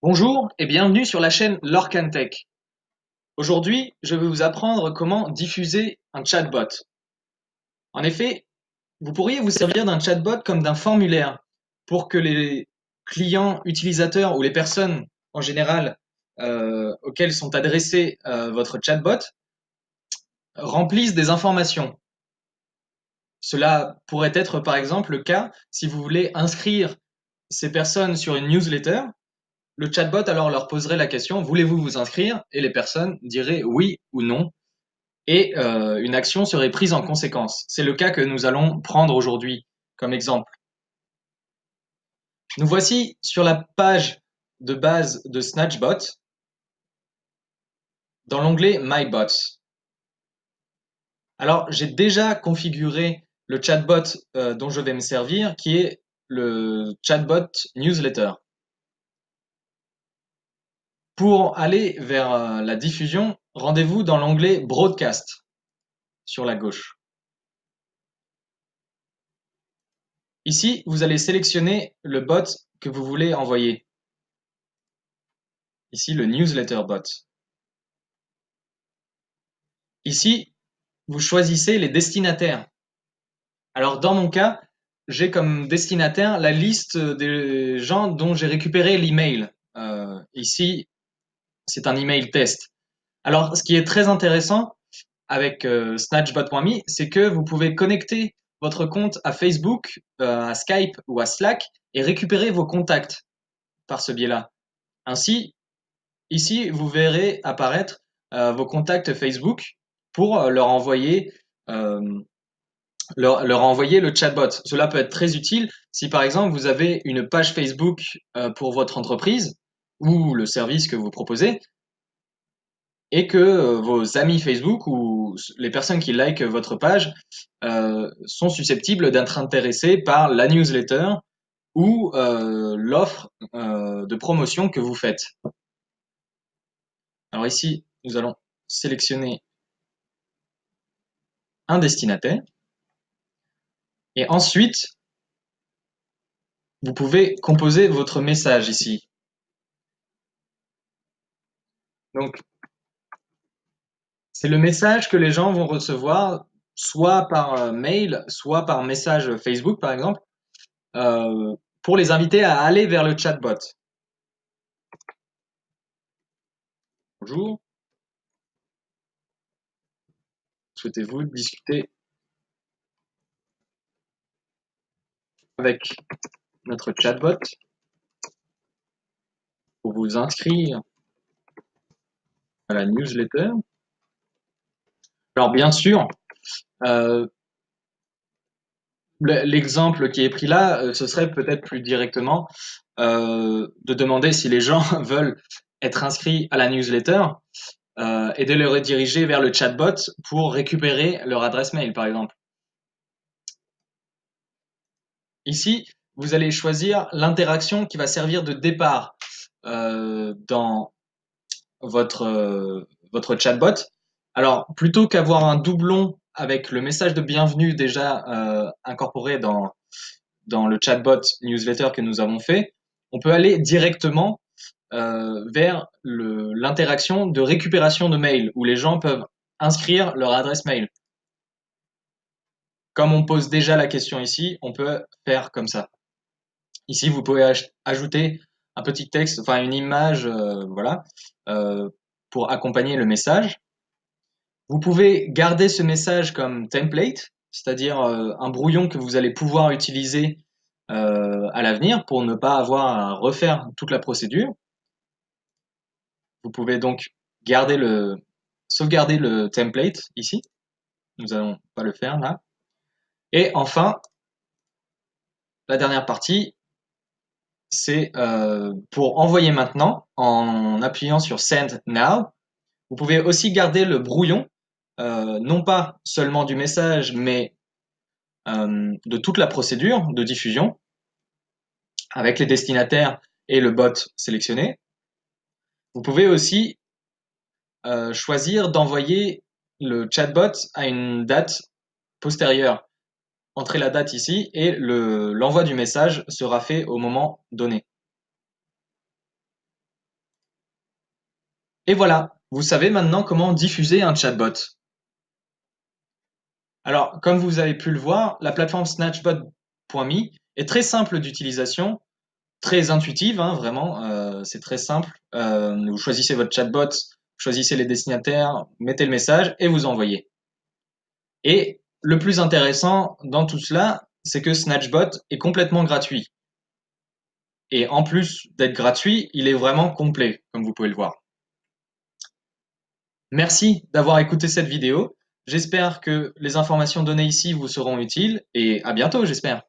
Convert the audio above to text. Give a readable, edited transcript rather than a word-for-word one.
Bonjour et bienvenue sur la chaîne Lorcantech. Aujourd'hui, je vais vous apprendre comment diffuser un chatbot. En effet, vous pourriez vous servir d'un chatbot comme d'un formulaire pour que les clients, utilisateurs ou les personnes en général auxquelles sont adressés votre chatbot remplissent des informations. Cela pourrait être par exemple le cas si vous voulez inscrire ces personnes sur une newsletter. Le chatbot alors leur poserait la question, voulez-vous vous inscrire? Et les personnes diraient oui ou non. Et une action serait prise en conséquence. C'est le cas que nous allons prendre aujourd'hui comme exemple. Nous voici sur la page de base de Snatchbot dans l'onglet My Bots. Alors, j'ai déjà configuré le chatbot dont je vais me servir, qui est le chatbot newsletter. Pour aller vers la diffusion, rendez-vous dans l'onglet Broadcast sur la gauche. Ici, vous allez sélectionner le bot que vous voulez envoyer. Ici, le newsletter bot. Ici, vous choisissez les destinataires. Alors, dans mon cas, j'ai comme destinataire la liste des gens dont j'ai récupéré l'email. Ici, c'est un email test. Alors, ce qui est très intéressant avec Snatchbot.me, c'est que vous pouvez connecter votre compte à Facebook, à Skype ou à Slack et récupérer vos contacts par ce biais-là. Ainsi, ici, vous verrez apparaître vos contacts Facebook pour euh, leur envoyer le chatbot. Cela peut être très utile si par exemple vous avez une page Facebook pour votre entreprise ou le service que vous proposez et que vos amis Facebook ou les personnes qui likent votre page sont susceptibles d'être intéressés par la newsletter ou l'offre de promotion que vous faites. Alors ici, nous allons sélectionner un destinataire et ensuite, vous pouvez composer votre message ici. Donc, c'est le message que les gens vont recevoir soit par mail, soit par message Facebook, par exemple, pour les inviter à aller vers le chatbot. Bonjour, souhaitez-vous discuter avec notre chatbot pour vous inscrire à la newsletter? Alors, bien sûr, euh, l'exemple qui est pris là, ce serait peut-être plus directement de demander si les gens veulent être inscrits à la newsletter et de les rediriger vers le chatbot pour récupérer leur adresse mail, par exemple. Ici, vous allez choisir l'interaction qui va servir de départ dans votre chatbot. Alors, plutôt qu'avoir un doublon avec le message de bienvenue déjà incorporé dans le chatbot newsletter que nous avons fait, on peut aller directement vers l'interaction de récupération de mail, où les gens peuvent inscrire leur adresse mail. Comme on pose déjà la question ici, on peut faire comme ça. Ici, vous pouvez ajouter un petit texte, enfin une image, voilà, euh, pour accompagner le message. Vous pouvez garder ce message comme template, c'est-à-dire un brouillon que vous allez pouvoir utiliser à l'avenir pour ne pas avoir à refaire toute la procédure. Vous pouvez donc sauvegarder le template ici. Nous n'allons pas le faire là. Et enfin, la dernière partie, c'est pour envoyer maintenant en appuyant sur Send Now. Vous pouvez aussi garder le brouillon, non pas seulement du message, mais de toute la procédure de diffusion avec les destinataires et le bot sélectionné. Vous pouvez aussi choisir d'envoyer le chatbot à une date postérieure. Entrez la date ici et l'envoi du message sera fait au moment donné. Et voilà, vous savez maintenant comment diffuser un chatbot. Alors, comme vous avez pu le voir, la plateforme Snatchbot.me est très simple d'utilisation, très intuitive, hein, vraiment, c'est très simple. Vous choisissez votre chatbot, choisissez les destinataires, mettez le message et vous envoyez. Et le plus intéressant dans tout cela, c'est que Snatchbot est complètement gratuit. Et en plus d'être gratuit, il est vraiment complet, comme vous pouvez le voir. Merci d'avoir écouté cette vidéo. J'espère que les informations données ici vous seront utiles et à bientôt, j'espère.